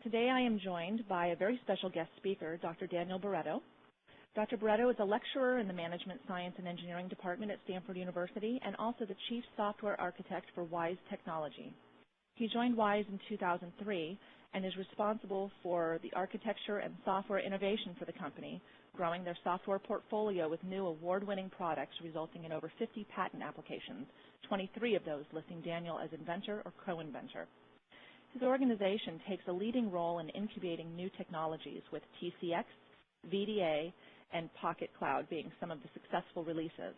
Today I am joined by a very special guest speaker, Dr. Daniel Barreto. Dr. Barreto is a lecturer in the Management Science and Engineering Department at Stanford University and also the Chief Software Architect for WISE Technology. He joined WISE in 2003 and is responsible for the architecture and software innovation for the company, growing their software portfolio with new award-winning products resulting in over 50 patent applications, 23 of those listing Daniel as inventor or co-inventor. His organization takes a leading role in incubating new technologies with TCX, VDA, and Pocket Cloud being some of the successful releases.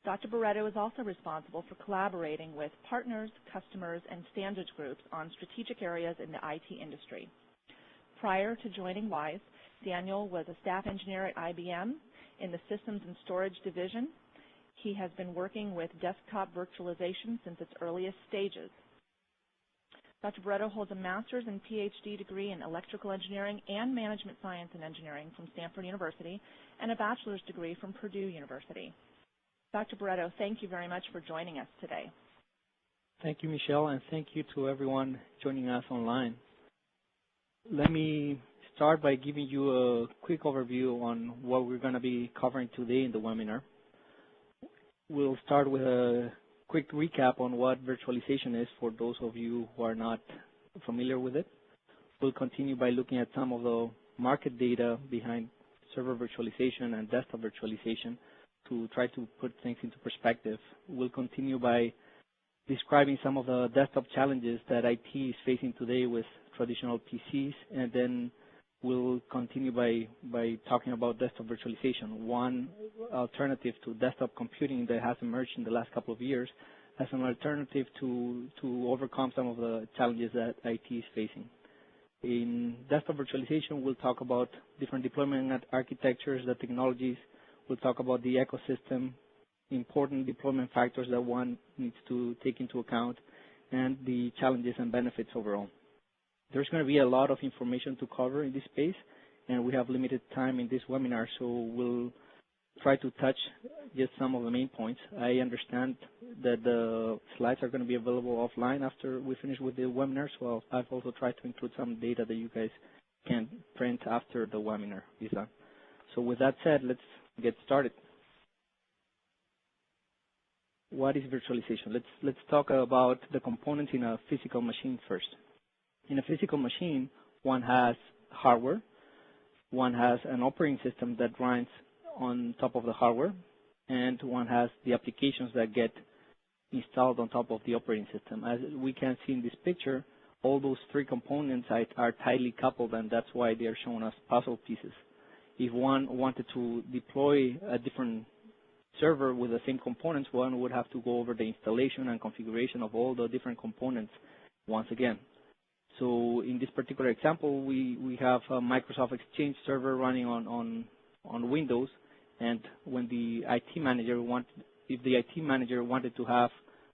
Dr. Barreto is also responsible for collaborating with partners, customers, and standards groups on strategic areas in the IT industry. Prior to joining WISE, Daniel was a staff engineer at IBM in the Systems and Storage Division. He has been working with desktop virtualization since its earliest stages. Dr. Barreto holds a master's and PhD degree in electrical engineering and management science and engineering from Stanford University and a bachelor's degree from Purdue University. Dr. Barreto, thank you very much for joining us today. Thank you, Michelle, and thank you to everyone joining us online. Let me start by giving you a quick overview on what we're going to be covering today in the webinar. We'll start with a quick recap on what virtualization is for those of you who are not familiar with it. We'll continue by looking at some of the market data behind server virtualization and desktop virtualization to try to put things into perspective. We'll continue by describing some of the desktop challenges that IT is facing today with traditional PCs, and then we'll continue by talking about desktop virtualization, one alternative to desktop computing that has emerged in the last couple of years as an alternative to overcome some of the challenges that IT is facing. In desktop virtualization, we'll talk about different deployment architectures, the technologies. We'll talk about the ecosystem, important deployment factors that one needs to take into account, and the challenges and benefits overall. There's going to be a lot of information to cover in this space, and we have limited time in this webinar, so we'll try to touch just some of the main points. I understand that the slides are going to be available offline after we finish with the webinar, so I've also tried to include some data that you guys can print after the webinar is done. So with that said, let's get started. What is virtualization? Let's talk about the components in a physical machine first. In a physical machine, one has hardware, one has an operating system that runs on top of the hardware, and one has the applications that get installed on top of the operating system. As we can see in this picture, all those three components are tightly coupled, and that's why they are shown as puzzle pieces. If one wanted to deploy a different server with the same components, one would have to go over the installation and configuration of all the different components once again. So in this particular example, we have a Microsoft Exchange server running on Windows, and when the IT manager if the IT manager wanted to have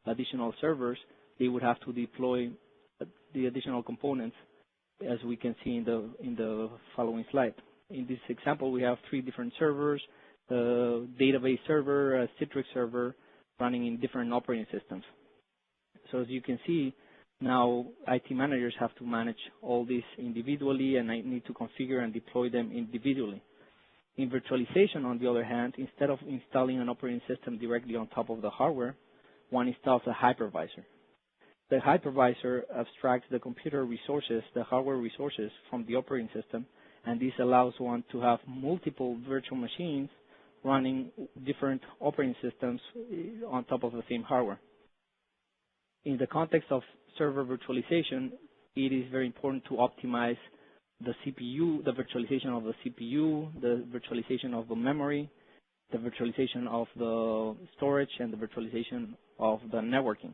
additional servers, they would have to deploy the additional components, as we can see in the following slide. In this example, we have three different servers, a database server, a Citrix server, running in different operating systems. So as you can see, now IT managers have to manage all this individually, and I need to configure and deploy them individually. In virtualization, on the other hand, instead of installing an operating system directly on top of the hardware, one installs a hypervisor. The hypervisor abstracts the computer resources, the hardware resources, from the operating system, and this allows one to have multiple virtual machines running different operating systems on top of the same hardware. In the context of server virtualization, it is very important to optimize the CPU, the virtualization of the CPU, the virtualization of the memory, the virtualization of the storage, and the virtualization of the networking,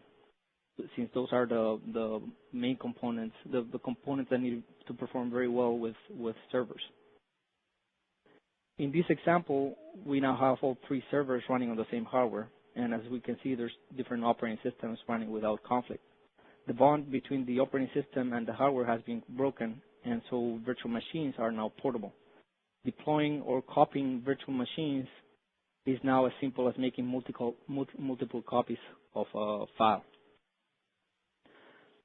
since those are the main components, the components that need to perform very well with servers. In this example, we now have all three servers running on the same hardware, and as we can see, there's different operating systems running without conflict. The bond between the operating system and the hardware has been broken, and so virtual machines are now portable. Deploying or copying virtual machines is now as simple as making multiple copies of a file.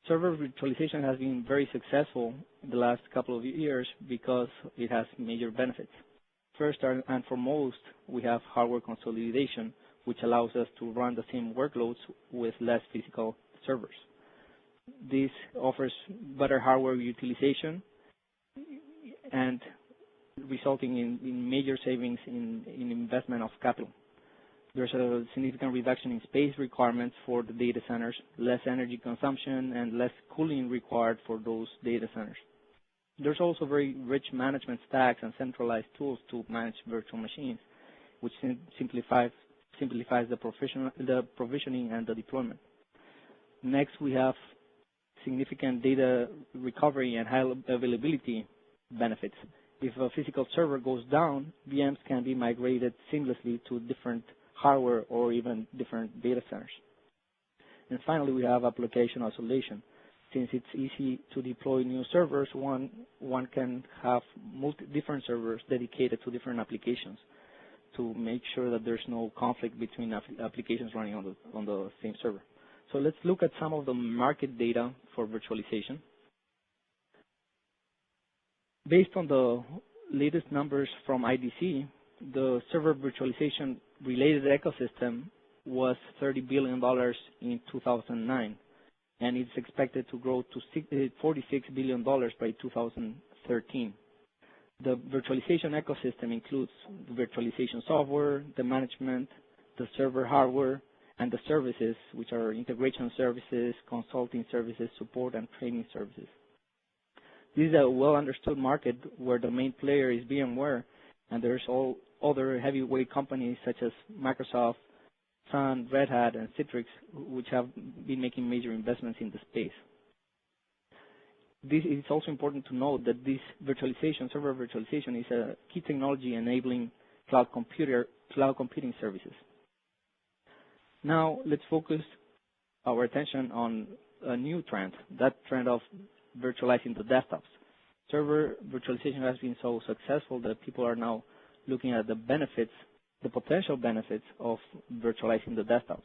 Server virtualization has been very successful in the last couple of years because it has major benefits. First and foremost, we have hardware consolidation, which allows us to run the same workloads with less physical servers. This offers better hardware utilization and resulting in major savings in investment of capital. There's a significant reduction in space requirements for the data centers, less energy consumption, and less cooling required for those data centers. There's also very rich management stacks and centralized tools to manage virtual machines, which simplifies the provisioning and the deployment. Next, we have significant data recovery and high availability benefits. If a physical server goes down, VMs can be migrated seamlessly to different hardware or even different data centers. And finally, we have application isolation. Since it's easy to deploy new servers, one can have different servers dedicated to different applications to make sure that there's no conflict between applications running on the same server. So let's look at some of the market data for virtualization. Based on the latest numbers from IDC, the server virtualization related ecosystem was $30 billion in 2009, and it's expected to grow to $46 billion by 2013. The virtualization ecosystem includes the virtualization software, the management, the server hardware, and the services, which are integration services, consulting services, support, and training services. This is a well-understood market where the main player is VMware, and there's all other heavyweight companies such as Microsoft, Sun, Red Hat, and Citrix, which have been making major investments in the space. It's also important to note that this server virtualization, is a key technology enabling cloud computing services. Now, let's focus our attention on a new trend, that trend of virtualizing the desktops. Server virtualization has been so successful that people are now looking at the potential benefits of virtualizing the desktops.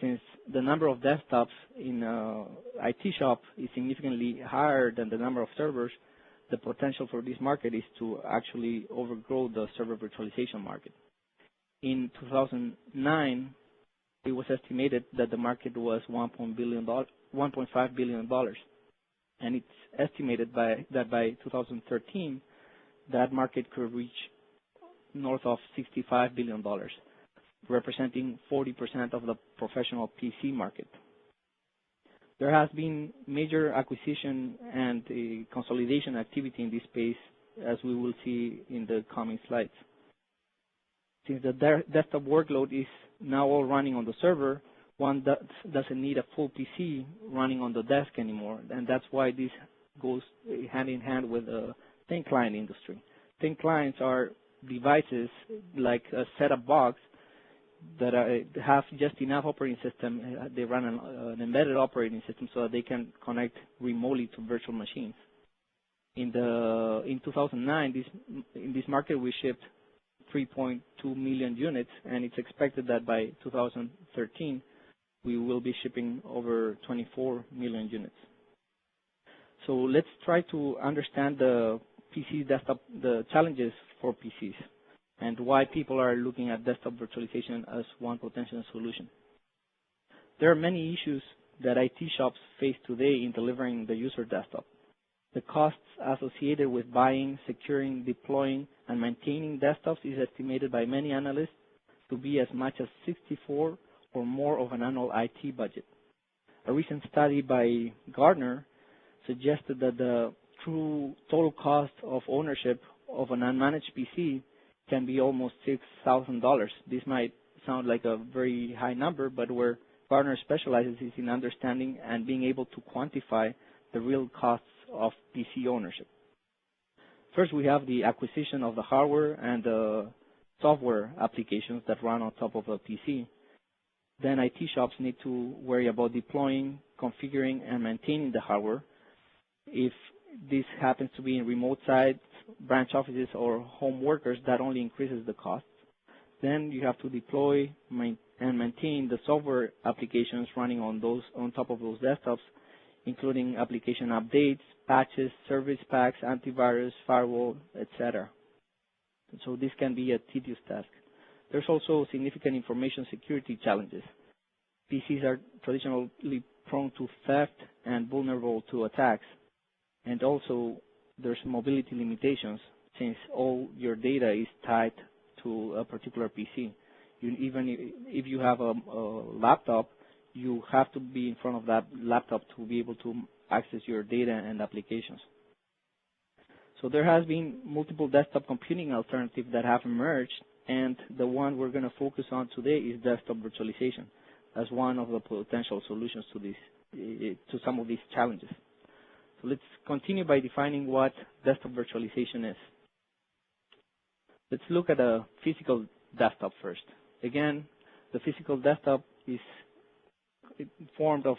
Since the number of desktops in an IT shop is significantly higher than the number of servers, the potential for this market is to actually overgrow the server virtualization market. In 2009, it was estimated that the market was $1.5 billion, and it's estimated that by 2013, that market could reach north of $65 billion, representing 40% of the professional PC market. There has been major acquisition and consolidation activity in this space, as we will see in the coming slides. Since the desktop workload is now all running on the server, one doesn't need a full PC running on the desk anymore, and that's why this goes hand in hand with the thin client industry. Thin clients are devices like a set-top box that have just enough operating system. They run an embedded operating system so that they can connect remotely to virtual machines. In 2009, in this market, we shipped 3.2 million units, and it's expected that by 2013, we will be shipping over 24 million units. So let's try to understand the PC desktop, the challenges for PCs, and why people are looking at desktop virtualization as one potential solution. There are many issues that IT shops face today in delivering the user desktop. The costs associated with buying, securing, deploying, and maintaining desktops is estimated by many analysts to be as much as 64 or more of an annual IT budget. A recent study by Gartner suggested that the true total cost of ownership of an unmanaged PC can be almost $6,000. This might sound like a very high number, but where Gartner specializes is in understanding and being able to quantify the real costs of PC ownership. First, we have the acquisition of the hardware and the software applications that run on top of a PC. Then IT shops need to worry about deploying, configuring, and maintaining the hardware. If this happens to be in remote sites, branch offices, or home workers, that only increases the cost. Then you have to deploy and maintain the software applications running on top of those desktops. including application updates, patches, service packs, antivirus, firewall, etc. So this can be a tedious task. There's also significant information security challenges. PCs are traditionally prone to theft and vulnerable to attacks. And also, there's mobility limitations since all your data is tied to a particular PC. Even if you have a laptop, you have to be in front of that laptop to be able to access your data and applications. So there has been multiple desktop computing alternatives that have emerged, and the one we're going to focus on today is desktop virtualization as one of the potential solutions to some of these challenges. So let's continue by defining what desktop virtualization is. Let's look at a physical desktop first. Again, the physical desktop is formed of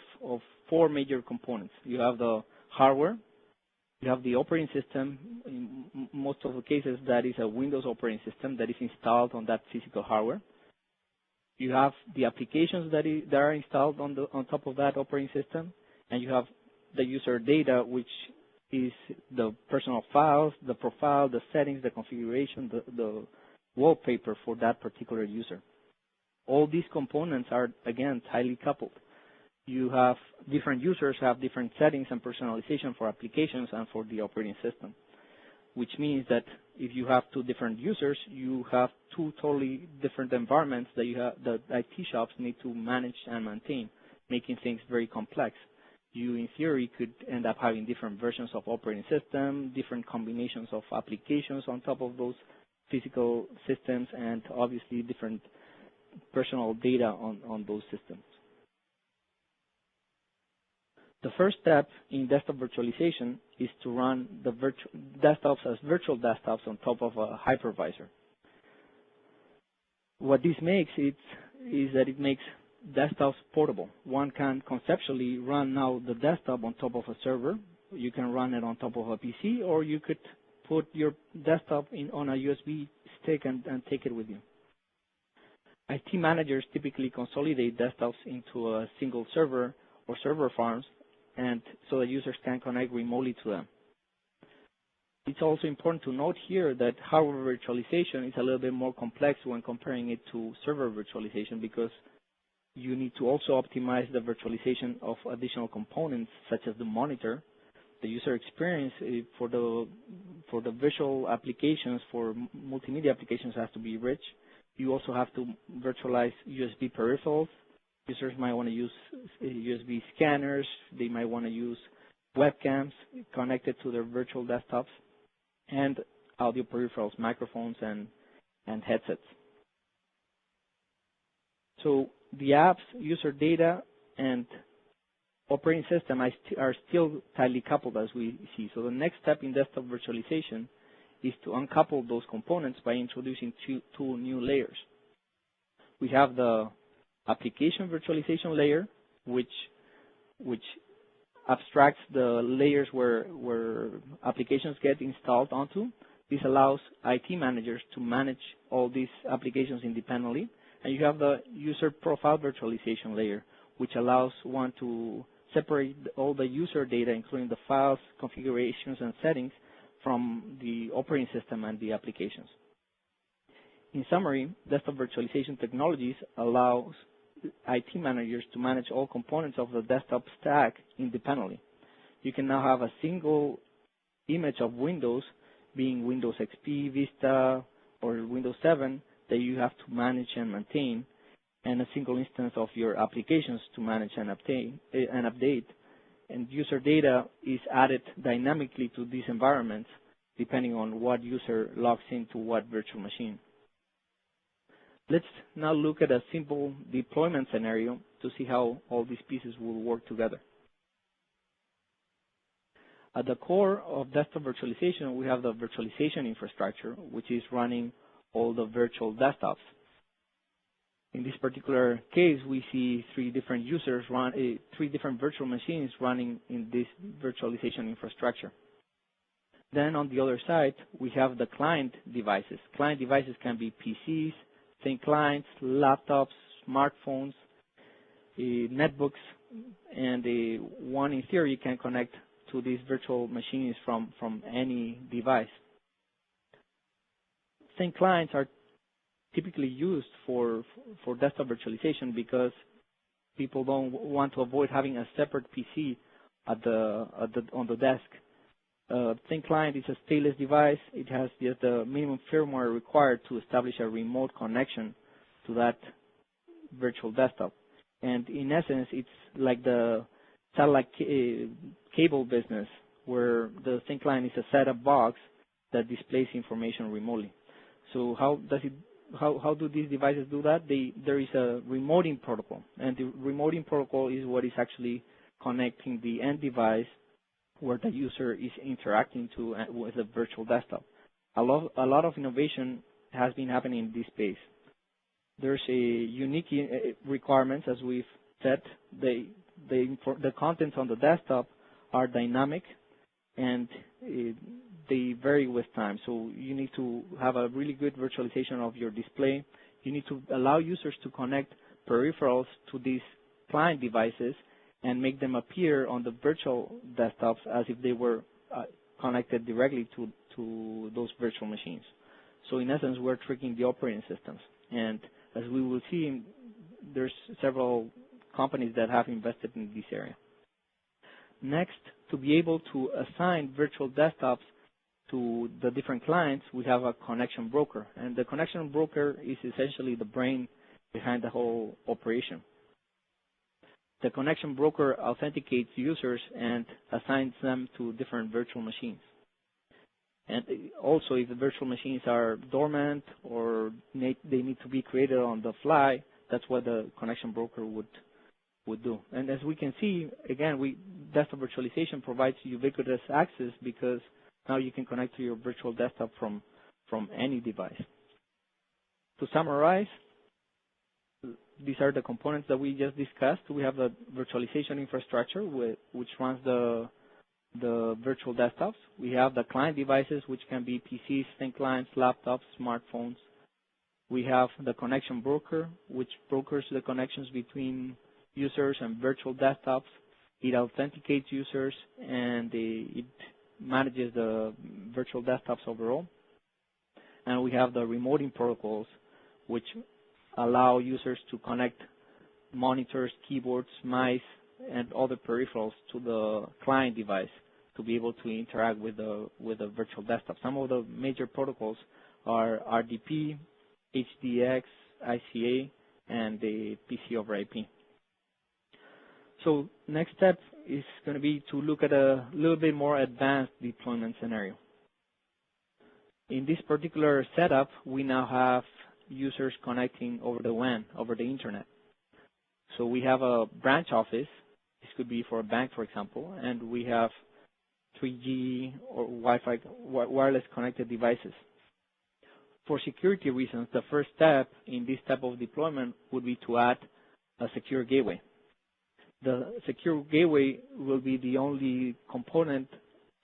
four major components. You have the hardware, you have the operating system. In most of the cases, that is a Windows operating system that is installed on that physical hardware. You have the applications that are installed on top of that operating system, and you have the user data, which is the personal files, the profile, the settings, the configuration, the wallpaper for that particular user. All these components are, again, tightly coupled. You have different users have different settings and personalization for applications and for the operating system, which means that if you have two different users, you have two totally different environments that IT shops need to manage and maintain, making things very complex. You, in theory, could end up having different versions of operating system, different combinations of applications on top of those physical systems, and obviously different personal data on those systems. The first step in desktop virtualization is to run the desktops as virtual desktops on top of a hypervisor. What this makes is that it makes desktops portable. One can conceptually run now the desktop on top of a server. You can run it on top of a PC, or you could put your desktop on a USB stick and take it with you. IT managers typically consolidate desktops into a single server or server farms, and so the users can connect remotely to them. It's also important to note here that hardware virtualization is a little bit more complex when comparing it to server virtualization, because you need to also optimize the virtualization of additional components such as the monitor. The user experience for the visual applications, for multimedia applications, has to be rich. You also have to virtualize USB peripherals. Users might want to use USB scanners. They might want to use webcams connected to their virtual desktops, and audio peripherals, microphones, and headsets. So the apps, user data, and operating system are still tightly coupled, as we see. So the next step in desktop virtualization is to uncouple those components by introducing two new layers. We have the application virtualization layer, which abstracts the layers where applications get installed onto. This allows IT managers to manage all these applications independently. And you have the user profile virtualization layer, which allows one to separate all the user data, including the files, configurations, and settings, from the operating system and the applications. In summary, desktop virtualization technologies allows IT managers to manage all components of the desktop stack independently. You can now have a single image of Windows, being Windows XP, Vista, or Windows 7, that you have to manage and maintain, and a single instance of your applications to manage and update. And user data is added dynamically to these environments depending on what user logs into what virtual machine. Let's now look at a simple deployment scenario to see how all these pieces will work together. At the core of desktop virtualization, we have the virtualization infrastructure, which is running all the virtual desktops. In this particular case, we see three different virtual machines running in this virtualization infrastructure. Then on the other side, we have the client devices. Client devices can be PCs, thin clients, laptops, smartphones, netbooks, and the one in theory can connect to these virtual machines from any device. Thin clients are typically used for desktop virtualization because people don't want to avoid having a separate PC on the desk. Thin client is a stateless device. It has just the minimum firmware required to establish a remote connection to that virtual desktop. And in essence, it's like the satellite cable business, where the thin client is a set-up box that displays information remotely. So how do these devices do that? There is a remoting protocol, and the remoting protocol is what is actually connecting the end device where the user is interacting with a virtual desktop. A lot of innovation has been happening in this space. There's a unique requirements, as we've said. The contents on the desktop are dynamic, and they vary with time. So you need to have a really good virtualization of your display. You need to allow users to connect peripherals to these client devices and make them appear on the virtual desktops as if they were connected directly to those virtual machines. So in essence, we're tricking the operating systems. And as we will see, there's several companies that have invested in this area. Next, to be able to assign virtual desktops to the different clients, we have a connection broker. And the connection broker is essentially the brain behind the whole operation. The connection broker authenticates users and assigns them to different virtual machines. And also, if the virtual machines are dormant or they need to be created on the fly, that's what the connection broker would do. And as we can see, again, desktop virtualization provides ubiquitous access because now you can connect to your virtual desktop from any device. To summarize, these are the components that we just discussed. We have the virtualization infrastructure, which runs the virtual desktops. We have the client devices, which can be PCs, thin clients, laptops, smartphones. We have the connection broker, which brokers the connections between users and virtual desktops. It authenticates users, and it manages the virtual desktops overall. And we have the remoting protocols, which allow users to connect monitors, keyboards, mice, and other peripherals to the client device to be able to interact with the virtual desktop. Some of the major protocols are RDP, HDX, ICA, and the PC over IP. So next step is going to be to look at a little bit more advanced deployment scenario. In this particular setup, we now have users connecting over the WAN, over the internet. So we have a branch office. This could be for a bank, for example, and we have 3G or Wi-Fi wireless connected devices. For security reasons, the first step in this type of deployment would be to add a secure gateway. The secure gateway will be the only component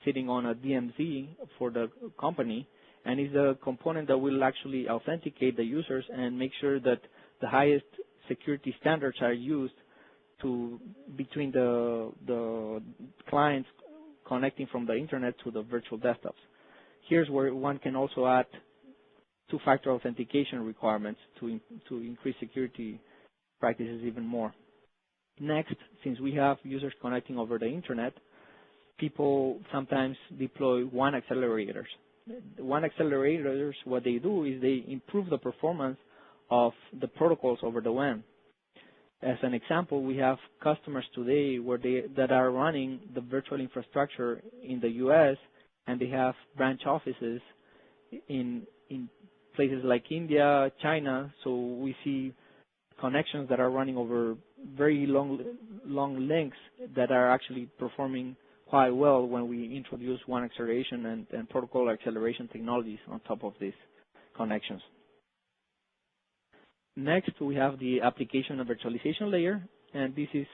sitting on a DMZ for the company, and is a component that will actually authenticate the users and make sure that the highest security standards are used between the clients connecting from the internet to the virtual desktops. Here's where one can also add two-factor authentication requirements to increase security practices even more. Next, since we have users connecting over the internet, people sometimes deploy WAN accelerators. WAN accelerators, what they do is they improve the performance of the protocols over the WAN. As an example, we have customers today that are running the virtual infrastructure in the U.S., and they have branch offices in places like India, China. So we see connections that are running over very long links that are actually performing quite well when we introduce WAN acceleration and protocol acceleration technologies on top of these connections. Next, we have the application and virtualization layer, and this is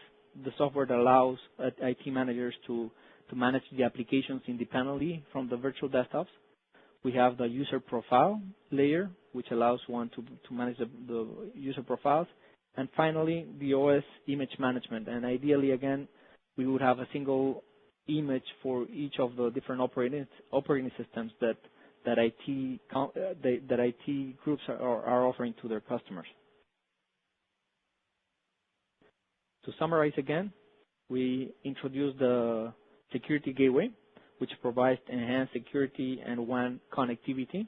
the software that allows IT managers to manage the applications independently from the virtual desktops. We have the user profile layer, which allows one to manage the user profiles. And finally, the OS image management. And ideally, again, we would have a single image for each of the different operating systems that IT groups are offering to their customers. To summarize again, we introduced the security gateway, which provides enhanced security and WAN connectivity.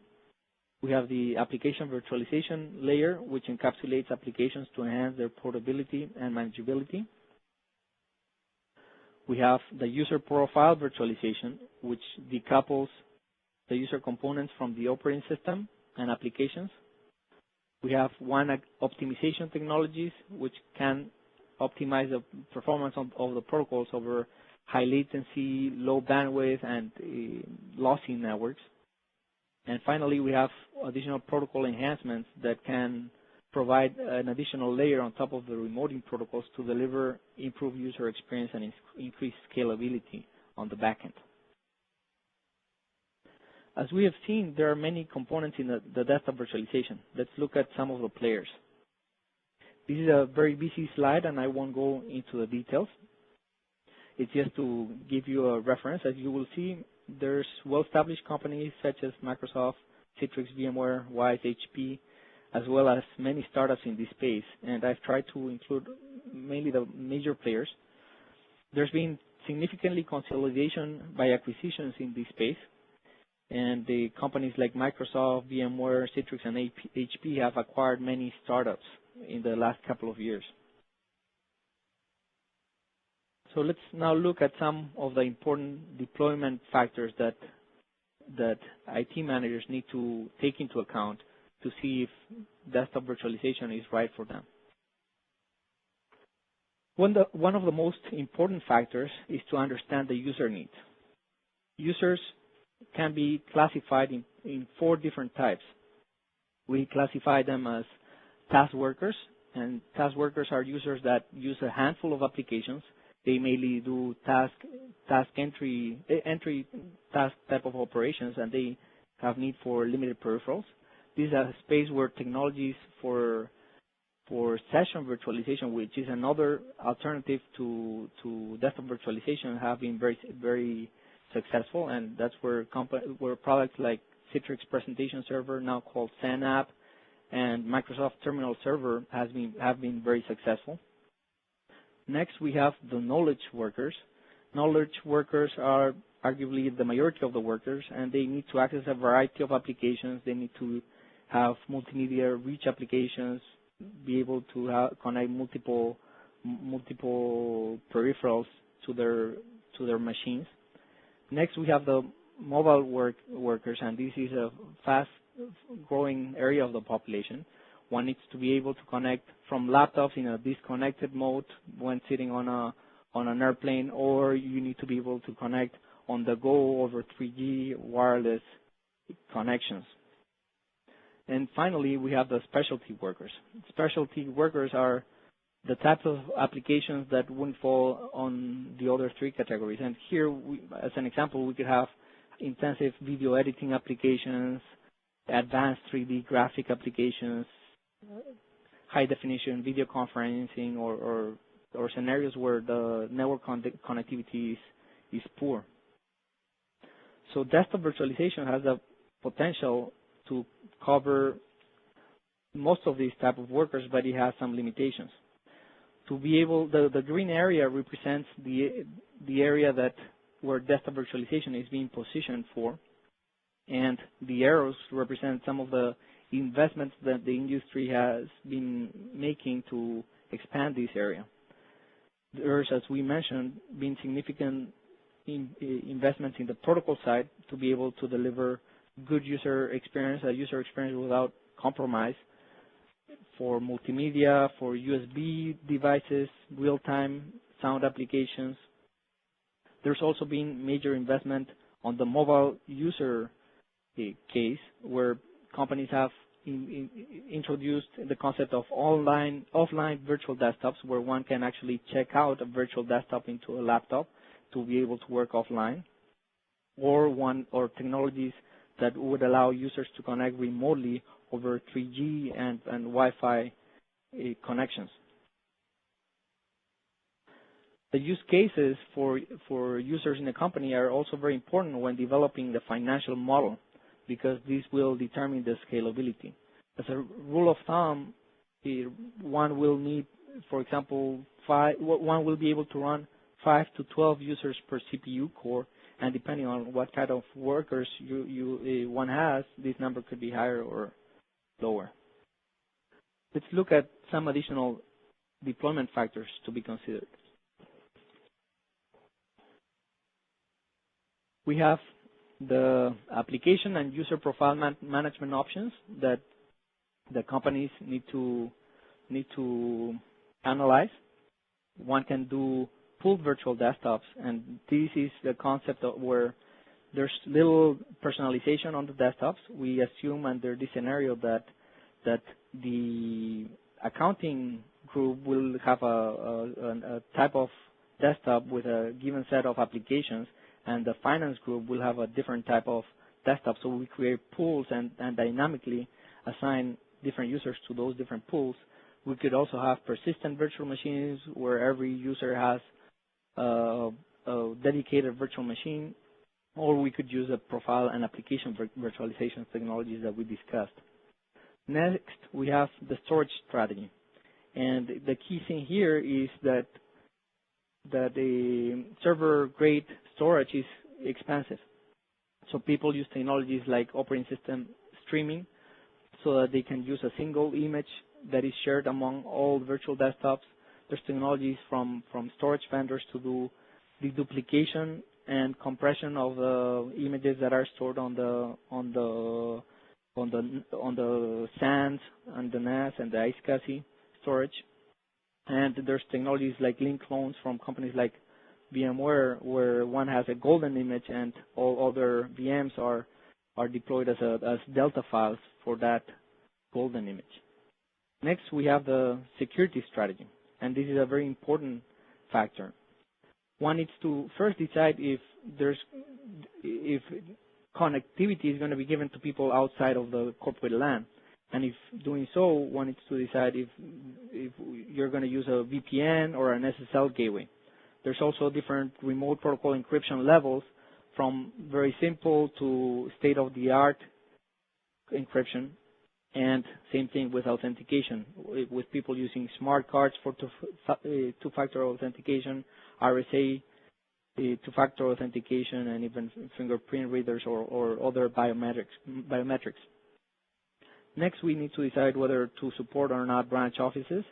We have the application virtualization layer, which encapsulates applications to enhance their portability and manageability. We have the user profile virtualization, which decouples the user components from the operating system and applications. We have WAN optimization technologies, which can optimize the performance of the protocols over high latency, low bandwidth, and lossy networks. And finally, we have additional protocol enhancements that can provide an additional layer on top of the remoting protocols to deliver improved user experience and increase scalability on the back end. As we have seen, there are many components in the desktop virtualization. Let's look at some of the players. This is a very busy slide, and I won't go into the details. It's just to give you a reference. As you will see, there's well-established companies such as Microsoft, Citrix, VMware, Wise, HP, as well as many startups in this space. And I've tried to include mainly the major players. There's been significantly consolidation by acquisitions in this space. And the companies like Microsoft, VMware, Citrix, and HP have acquired many startups in the last couple of years. So let's now look at some of the important deployment factors that IT managers need to take into account to see if desktop virtualization is right for them. One of the most important factors is to understand the user needs. Users can be classified in 4 different types. We classify them as task workers, and task workers are users that use a handful of applications. They mainly do entry task type of operations, and they have need for limited peripherals. This is a space where technologies for session virtualization, which is another alternative to desktop virtualization, have been very successful, and that's where products like Citrix Presentation Server, now called SANApp, and Microsoft Terminal Server have been very successful. Next, we have the knowledge workers. Knowledge workers are arguably the majority of the workers, and they need to access a variety of applications. They need to have multimedia rich applications, be able to connect multiple peripherals to their machines. Next, we have the mobile workers, and this is a fast-growing area of the population. One needs to be able to connect from laptops in a disconnected mode when sitting on an airplane, or you need to be able to connect on the go over 3G wireless connections. And finally, we have the specialty workers. Specialty workers are the types of applications that wouldn't fall on the other 3 categories. And here, as an example, we could have intensive video editing applications, advanced 3D graphic applications, high-definition video conferencing, or scenarios where the network connectivity is poor. So desktop virtualization has the potential to cover most of these type of workers, but it has some limitations. To be able, the green area represents the area where desktop virtualization is being positioned for, and the arrows represent some of the investments that the industry has been making to expand this area. There's, as we mentioned, been significant investments in the protocol side to be able to deliver good user experience, a user experience without compromise, for multimedia, for USB devices, real-time sound applications. There's also been major investment on the mobile user case, where companies have introduced the concept of offline virtual desktops, where one can actually check out a virtual desktop into a laptop to be able to work offline, or technologies that would allow users to connect remotely over 3G and Wi-Fi connections. The use cases for users in the company are also very important when developing the financial model, because this will determine the scalability. As a rule of thumb, one will need, for example, one will be able to run 5 to 12 users per CPU core, and depending on what kind of workers one has, this number could be higher or lower. Let's look at some additional deployment factors to be considered. We have the application and user profile management options that the companies need to analyze. One can do pooled virtual desktops, and this is the concept of where there's little personalization on the desktops. We assume under this scenario that the accounting group will have a type of desktop with a given set of applications, and the finance group will have a different type of desktop. So we create pools and dynamically assign different users to those different pools. We could also have persistent virtual machines where every user has a dedicated virtual machine, or we could use a profile and application virtualization technologies that we discussed. Next, we have the storage strategy. And the key thing here is that the server-grade storage is expensive. So people use technologies like operating system streaming so that they can use a single image that is shared among all virtual desktops. There's technologies from storage vendors to do deduplication and compression of the images that are stored on the SANs and the NAS and the iSCSI storage. And there's technologies like link clones from companies like VMware, where one has a golden image and all other VMs are deployed as Delta files for that golden image. Next, we have the security strategy, and this is a very important factor. One needs to first decide if connectivity is going to be given to people outside of the corporate LAN. And if doing so, one needs to decide if you're going to use a VPN or an SSL gateway. There's also different remote protocol encryption levels, from very simple to state-of-the-art encryption, and same thing with authentication, with people using smart cards for two-factor authentication, RSA, two-factor authentication, and even fingerprint readers or other biometrics. Next, we need to decide whether to support or not branch offices.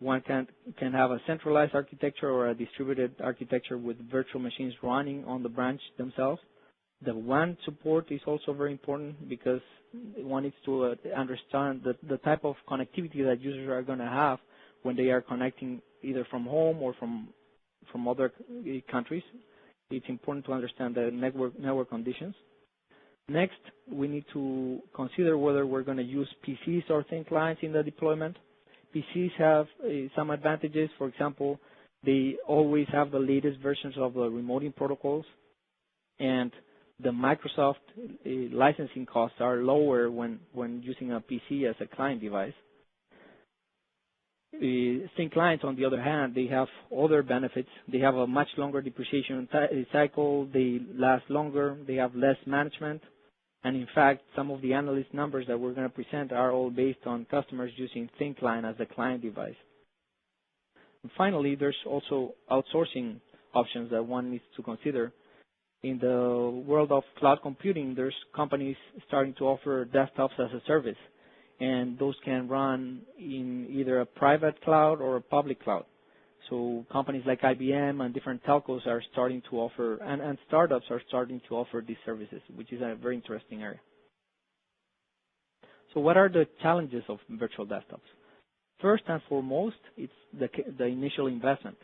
One can have a centralized architecture or a distributed architecture with virtual machines running on the branch themselves. The WAN support is also very important because one needs to understand the type of connectivity that users are going to have when they are connecting either from home or from other countries. It's important to understand the network conditions. Next, we need to consider whether we're going to use PCs or thin clients in the deployment. PCs have some advantages. For example, they always have the latest versions of the remoting protocols, and the Microsoft licensing costs are lower when using a PC as a client device. Thin clients, on the other hand, they have other benefits. They have a much longer depreciation cycle. They last longer. They have less management. And in fact, some of the analyst numbers that we're going to present are all based on customers using thin client as a client device. And finally, there's also outsourcing options that one needs to consider. In the world of cloud computing, there's companies starting to offer desktops as a service, and those can run in either a private cloud or a public cloud. So companies like IBM and different telcos are starting to offer, and startups are starting to offer these services, which is a very interesting area. So what are the challenges of virtual desktops? First and foremost, it's the initial investment.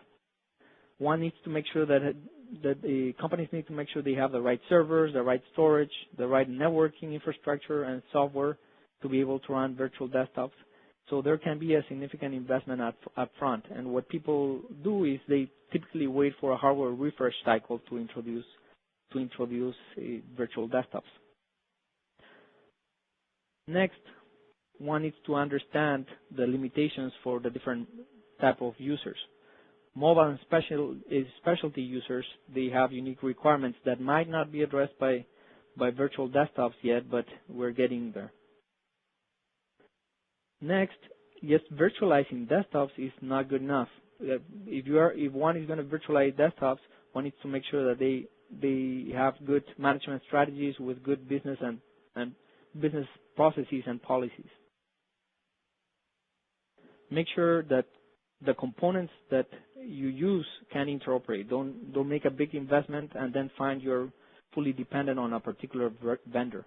One needs to make sure that the companies need to make sure they have the right servers, the right storage, the right networking infrastructure and software to be able to run virtual desktops. So there can be a significant investment up front. And what people do is they typically wait for a hardware refresh cycle to introduce virtual desktops. Next, one needs to understand the limitations for the different type of users. Mobile and specialty users, they have unique requirements that might not be addressed by virtual desktops yet, but we're getting there. Next, just virtualizing desktops is not good enough. If one is going to virtualize desktops, one needs to make sure that they have good management strategies with good business and business processes and policies. Make sure that the components that you use can interoperate. Don't make a big investment and then find you're fully dependent on a particular vendor.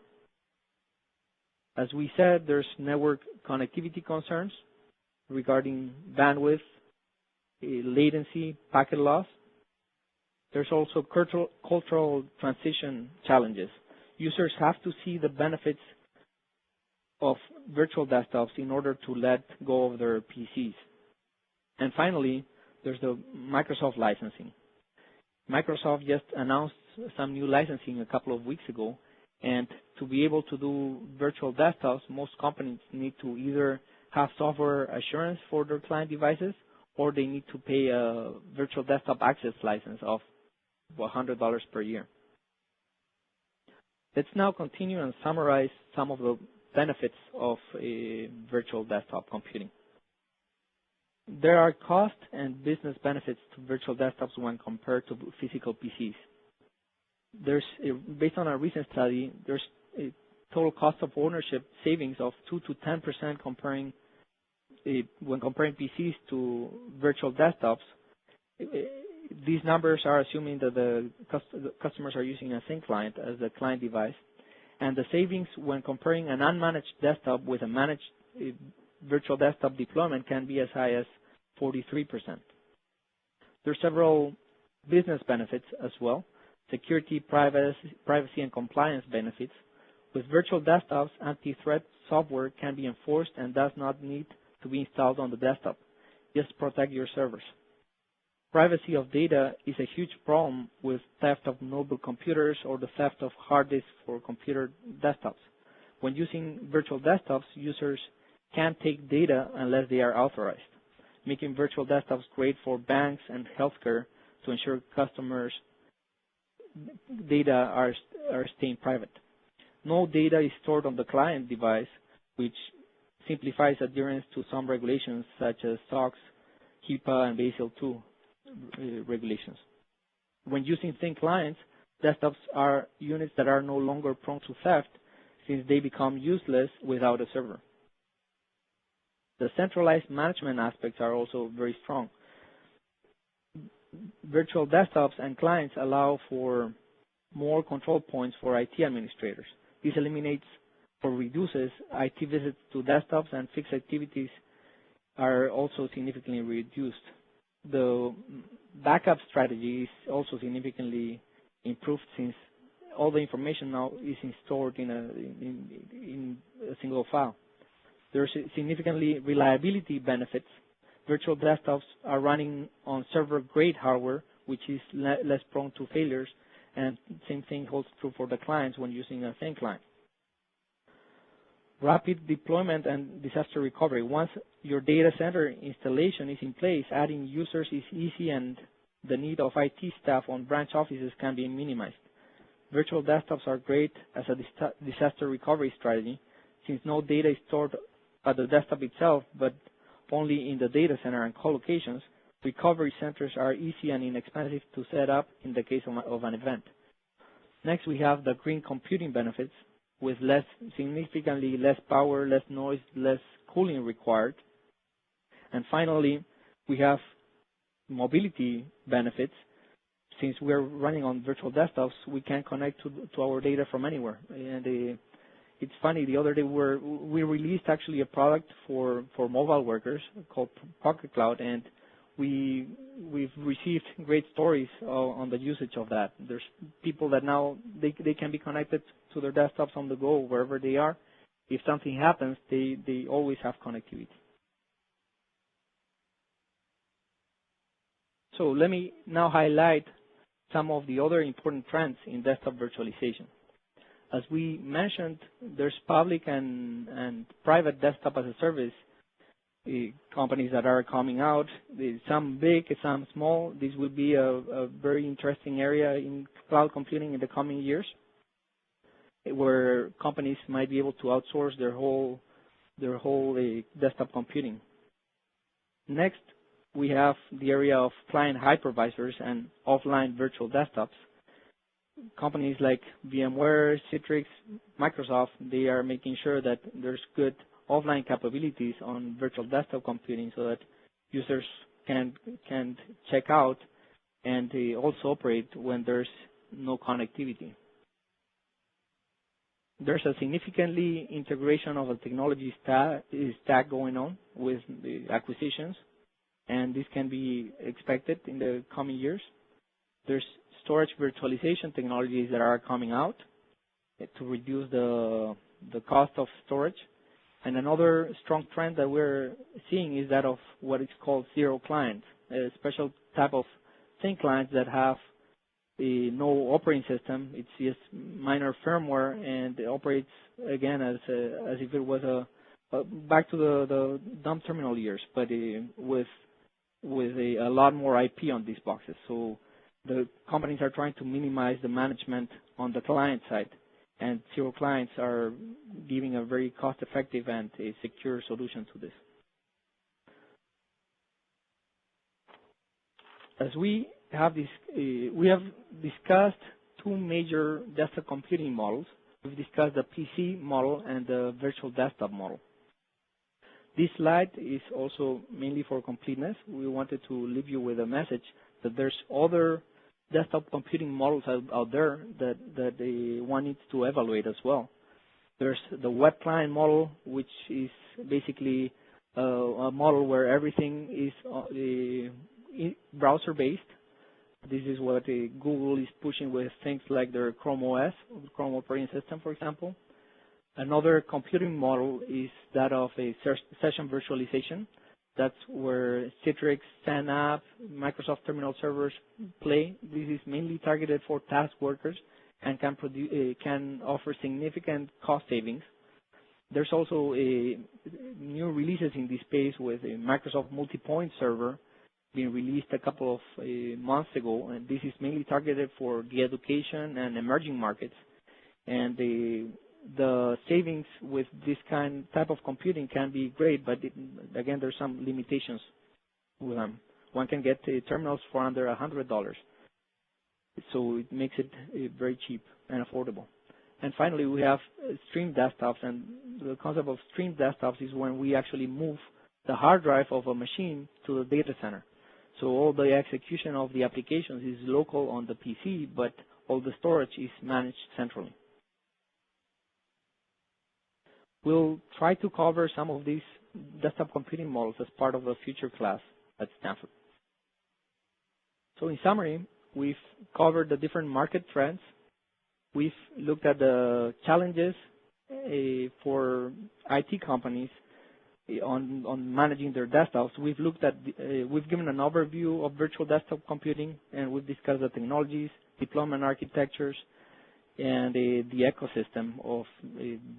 As we said, there's network connectivity concerns regarding bandwidth, latency, packet loss. There's also cultural transition challenges. Users have to see the benefits of virtual desktops in order to let go of their PCs. And finally, there's the Microsoft licensing. Microsoft just announced some new licensing a couple of weeks ago, and to be able to do virtual desktops, most companies need to either have software assurance for their client devices, or they need to pay a virtual desktop access license of $100 per year. Let's now continue and summarize some of the benefits of virtual desktop computing. There are cost and business benefits to virtual desktops when compared to physical PCs. Based on a recent study, there's a total cost of ownership savings of 2 to 10% when comparing PCs to virtual desktops. These numbers are assuming that the customers are using a thin client as the client device, and the savings when comparing an unmanaged desktop with a managed virtual desktop deployment can be as high as 43%. There are several business benefits as well: security, privacy, and compliance benefits. With virtual desktops, anti-threat software can be enforced and does not need to be installed on the desktop. Just protect your servers. Privacy of data is a huge problem with theft of notebook computers or the theft of hard disks for computer desktops. When using virtual desktops, users can't take data unless they are authorized, making virtual desktops great for banks and healthcare to ensure customers' data are staying private. No data is stored on the client device, which simplifies adherence to some regulations such as SOX, HIPAA, and Basel II regulations. When using thin clients, desktops are units that are no longer prone to theft since they become useless without a server. The centralized management aspects are also very strong. Virtual desktops and clients allow for more control points for IT administrators. This eliminates or reduces IT visits to desktops, and fixed activities are also significantly reduced. The backup strategy is also significantly improved since all the information now is stored in a single file. There are significantly reliability benefits. Virtual desktops are running on server-grade hardware, which is less prone to failures, and same thing holds true for the clients when using a thin client. Rapid deployment and disaster recovery. Once your data center installation is in place, adding users is easy, and the need of IT staff on branch offices can be minimized. Virtual desktops are great as a disaster recovery strategy, since no data is stored at the desktop itself, but only in the data center and co-locations. Recovery centers are easy and inexpensive to set up in the case of an event. Next, we have the green computing benefits, with significantly less power, less noise, less cooling required. And finally, we have mobility benefits. Since we're running on virtual desktops, we can connect to our data from anywhere. And it's funny, the other day we released actually a product for mobile workers called Pocket Cloud, and we've received great stories on the usage of that. There's people that now they can be connected to their desktops on the go wherever they are. If something happens, they always have connectivity. So let me now highlight some of the other important trends in desktop virtualization. As we mentioned, there's public and private desktop as a service companies that are coming out, some big, some small. This will be a very interesting area in cloud computing in the coming years, where companies might be able to outsource their whole desktop computing. Next, we have the area of client hypervisors and offline virtual desktops. Companies like VMware, Citrix, Microsoft, they are making sure that there's good offline capabilities on virtual desktop computing so that users can check out and they also operate when there's no connectivity. There's a significantly integration of a technology stack going on with the acquisitions, and this can be expected in the coming years. There's storage virtualization technologies that are coming out to reduce the cost of storage. And another strong trend that we're seeing is that of what is called zero client, a special type of thin clients that have no operating system. It's just minor firmware, and it operates again as if it was back to the dumb terminal years, but with a lot more IP on these boxes. So the companies are trying to minimize the management on the client side, and zero clients are giving a very cost-effective and a secure solution to this. As we have discussed two major desktop computing models. We've discussed the PC model and the virtual desktop model. This slide is also mainly for completeness. We wanted to leave you with a message that there's other desktop computing models out there that one needs to evaluate as well. There's the web client model, which is basically a model where everything is browser-based. This is what Google is pushing with things like their Chrome OS, Chrome operating system, for example. Another computing model is that of a session virtualization. That's where Citrix, SANAP, Microsoft Terminal servers play. This is mainly targeted for task workers and can offer significant cost savings. There's also new releases in this space with a Microsoft multi-point server being released a couple of months ago, and this is mainly targeted for the education and emerging markets. And the savings with this type of computing can be great, but again, there's some limitations with them. One can get terminals for under $100, so it makes it very cheap and affordable. And finally, we have stream desktops, and the concept of stream desktops is when we actually move the hard drive of a machine to the data center. So all the execution of the applications is local on the PC, but all the storage is managed centrally. We'll try to cover some of these desktop computing models as part of a future class at Stanford. So in summary, we've covered the different market trends. We've looked at the challenges for IT companies on managing their desktops. We've given an overview of virtual desktop computing, and we've discussed the technologies, deployment architectures, and the ecosystem of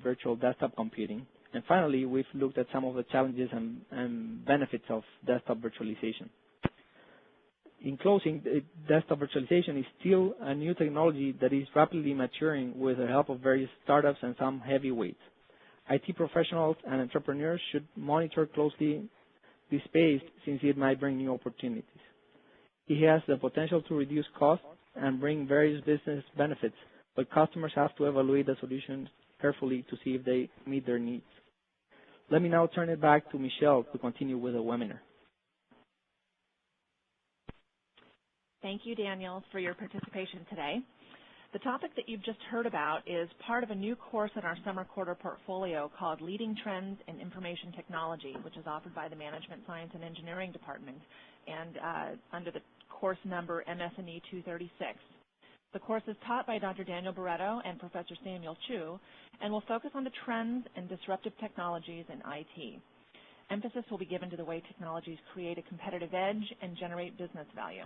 virtual desktop computing. And finally, we've looked at some of the challenges and benefits of desktop virtualization. In closing, desktop virtualization is still a new technology that is rapidly maturing with the help of various startups and some heavyweights. IT professionals and entrepreneurs should monitor closely this space since it might bring new opportunities. It has the potential to reduce costs and bring various business benefits, but customers have to evaluate the solutions carefully to see if they meet their needs. Let me now turn it back to Michelle to continue with the webinar. Thank you, Daniel, for your participation today. The topic that you've just heard about is part of a new course in our summer quarter portfolio called Leading Trends in Information Technology, which is offered by the Management Science and Engineering Department and under the course number MS&E 236. The course is taught by Dr. Daniel Barreto and Professor Samuel Chu and will focus on the trends and disruptive technologies in IT. Emphasis will be given to the way technologies create a competitive edge and generate business value.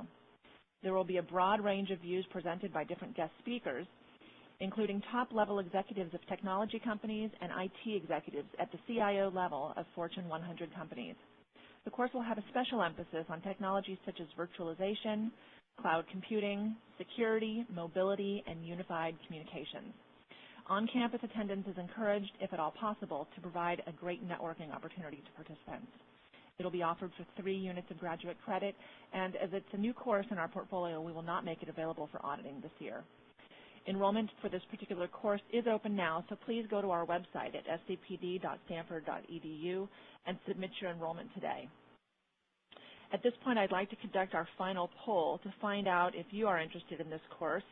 There will be a broad range of views presented by different guest speakers, including top-level executives of technology companies and IT executives at the CIO level of Fortune 100 companies. The course will have a special emphasis on technologies such as virtualization, cloud computing, security, mobility, and unified communications. On-campus attendance is encouraged, if at all possible, to provide a great networking opportunity to participants. It will be offered for 3 units of graduate credit, and as it's a new course in our portfolio, we will not make it available for auditing this year. Enrollment for this particular course is open now, so please go to our website at scpd.stanford.edu and submit your enrollment today. At this point, I'd like to conduct our final poll to find out if you are interested in this course,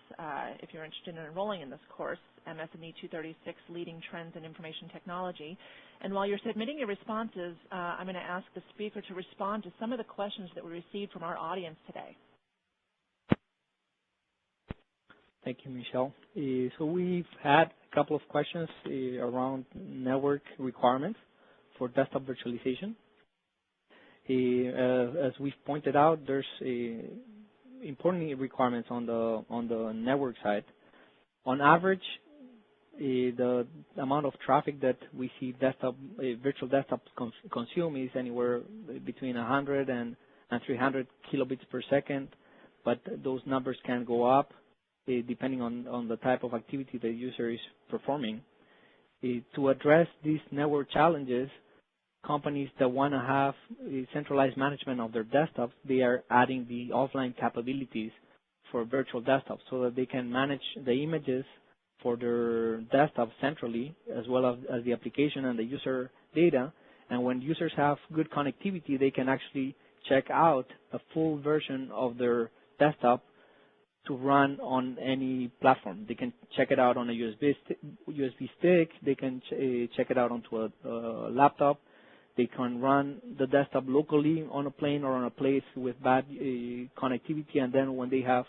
if you're interested in enrolling in this course, MS&E 236, Leading Trends in Information Technology. And while you're submitting your responses, I'm going to ask the speaker to respond to some of the questions that we received from our audience today. Thank you, Michelle. So we've had a couple of questions around network requirements for desktop virtualization. As we've pointed out, there's important requirements on the network side. On average, the amount of traffic that we see virtual desktops consume is anywhere between 100 and 300 kilobits per second, but those numbers can go up depending on the type of activity the user is performing. To address these network challenges, companies that want to have centralized management of their desktops, they are adding the offline capabilities for virtual desktops so that they can manage the images for their desktop centrally, as well as the application and the user data. And when users have good connectivity, they can actually check out a full version of their desktop to run on any platform. They can check it out on a USB stick. They can check it out onto a laptop. They can run the desktop locally on a plane or on a place with bad connectivity, and then when they have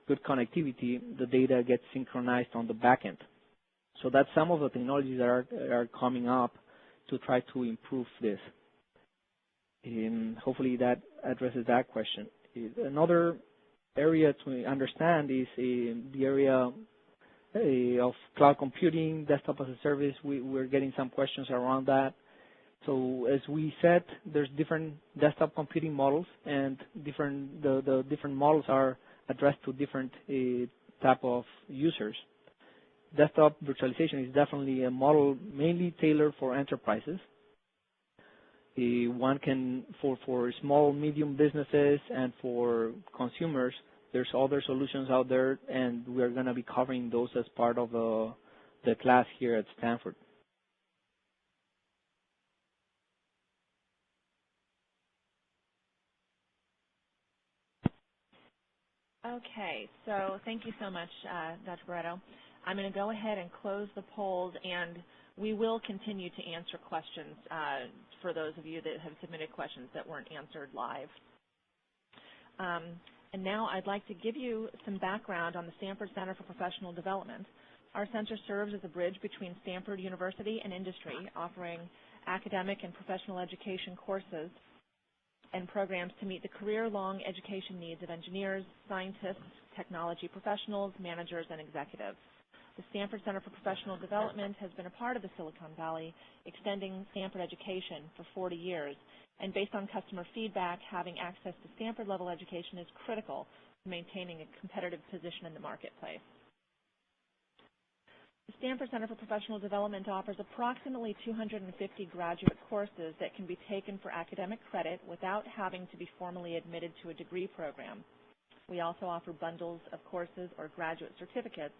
good connectivity, the data gets synchronized on the back end. So that's some of the technologies that are coming up to try to improve this. And hopefully that addresses that question. Another area to understand is the area of cloud computing, desktop as a service. We're getting some questions around that. So as we said, there's different desktop computing models, and the different models are addressed to different type of users. Desktop virtualization is definitely a model mainly tailored for enterprises. One can, for small, medium businesses and for consumers, there's other solutions out there, and we are going to be covering those as part of the class here at Stanford. Okay, so thank you so much, Dr. Barreto. I'm going to go ahead and close the polls, and we will continue to answer questions for those of you that have submitted questions that weren't answered live. And now I'd like to give you some background on the Stanford Center for Professional Development. Our center serves as a bridge between Stanford University and industry, offering academic and professional education courses and programs to meet the career-long education needs of engineers, scientists, technology professionals, managers, and executives. The Stanford Center for Professional Development has been a part of the Silicon Valley, extending Stanford education for 40 years. And based on customer feedback, having access to Stanford-level education is critical to maintaining a competitive position in the marketplace. The Stanford Center for Professional Development offers approximately 250 graduate courses that can be taken for academic credit without having to be formally admitted to a degree program. We also offer bundles of courses or graduate certificates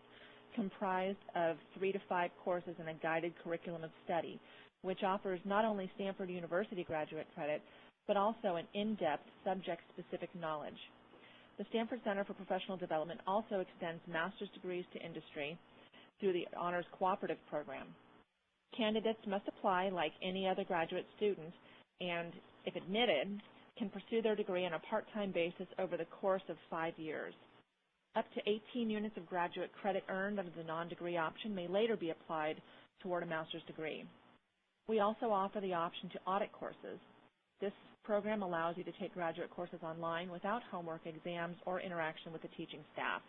comprised of 3 to 5 courses in a guided curriculum of study, which offers not only Stanford University graduate credit, but also an in-depth subject-specific knowledge. The Stanford Center for Professional Development also extends master's degrees to industry through the Honors Cooperative Program. Candidates must apply like any other graduate student and, if admitted, can pursue their degree on a part-time basis over the course of 5 years. Up to 18 units of graduate credit earned under the non-degree option may later be applied toward a master's degree. We also offer the option to audit courses. This program allows you to take graduate courses online without homework, exams, or interaction with the teaching staff.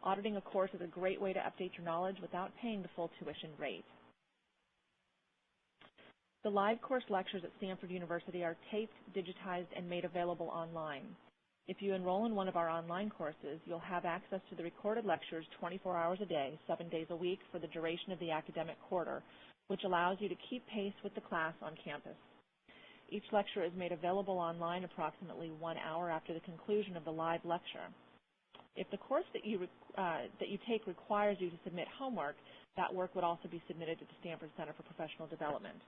Auditing a course is a great way to update your knowledge without paying the full tuition rate. The live course lectures at Stanford University are taped, digitized, and made available online. If you enroll in one of our online courses, you'll have access to the recorded lectures 24 hours a day, 7 days a week for the duration of the academic quarter, which allows you to keep pace with the class on campus. Each lecture is made available online approximately 1 hour after the conclusion of the live lecture. If the course that you take requires you to submit homework, that work would also be submitted to the Stanford Center for Professional Development.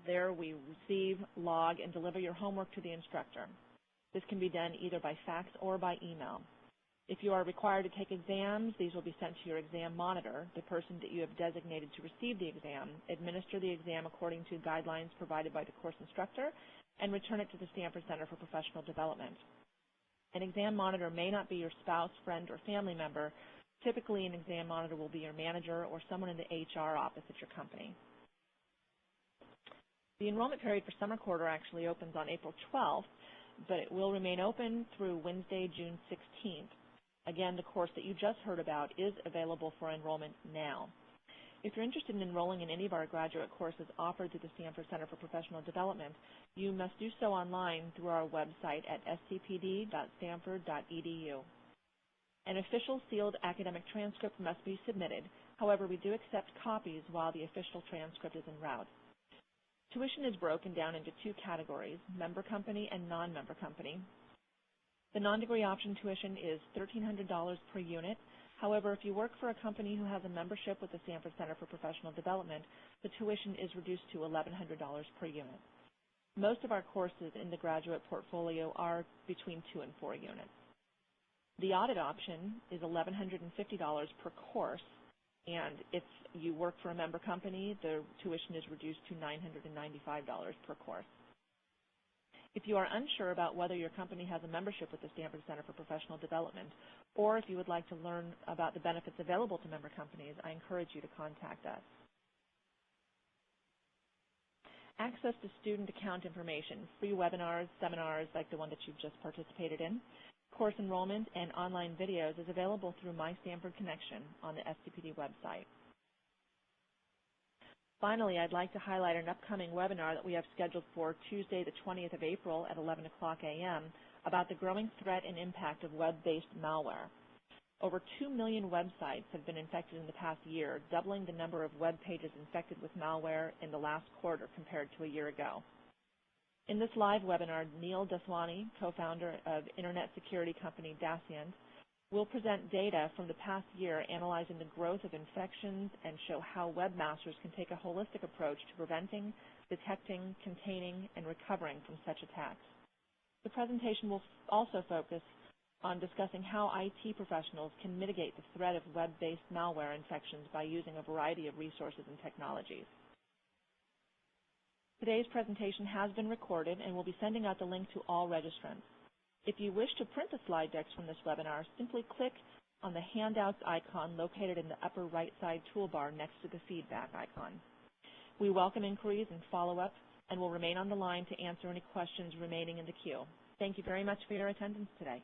There we receive, log, and deliver your homework to the instructor. This can be done either by fax or by email. If you are required to take exams, these will be sent to your exam monitor, the person that you have designated to receive the exam, administer the exam according to guidelines provided by the course instructor, and return it to the Stanford Center for Professional Development. An exam monitor may not be your spouse, friend, or family member. Typically, an exam monitor will be your manager or someone in the HR office at your company. The enrollment period for summer quarter actually opens on April 12th, but it will remain open through Wednesday, June 16th. Again, the course that you just heard about is available for enrollment now. If you're interested in enrolling in any of our graduate courses offered through the Stanford Center for Professional Development, you must do so online through our website at scpd.stanford.edu. An official sealed academic transcript must be submitted. However, we do accept copies while the official transcript is en route. Tuition is broken down into two categories, member company and non-member company. The non-degree option tuition is $1,300 per unit. However, if you work for a company who has a membership with the Stanford Center for Professional Development, the tuition is reduced to $1,100 per unit. Most of our courses in the graduate portfolio are between 2 and 4 units. The audit option is $1,150 per course, and if you work for a member company, the tuition is reduced to $995 per course. If you are unsure about whether your company has a membership with the Stanford Center for Professional Development, or if you would like to learn about the benefits available to member companies, I encourage you to contact us. Access to student account information, free webinars, seminars like the one that you've just participated in, course enrollment, and online videos is available through My Stanford Connection on the SCPD website. Finally, I'd like to highlight an upcoming webinar that we have scheduled for Tuesday, the 20th of April at 11 o'clock a.m. about the growing threat and impact of web-based malware. Over 2 million websites have been infected in the past year, doubling the number of web pages infected with malware in the last quarter compared to a year ago. In this live webinar, Neil Daswani, co-founder of internet security company Dasient, will present data from the past year analyzing the growth of infections and show how webmasters can take a holistic approach to preventing, detecting, containing, and recovering from such attacks. The presentation will also focus on discussing how IT professionals can mitigate the threat of web-based malware infections by using a variety of resources and technologies. Today's presentation has been recorded and we'll be sending out the link to all registrants. If you wish to print the slide decks from this webinar, simply click on the handouts icon located in the upper right side toolbar next to the feedback icon. We welcome inquiries and follow-up and will remain on the line to answer any questions remaining in the queue. Thank you very much for your attendance today.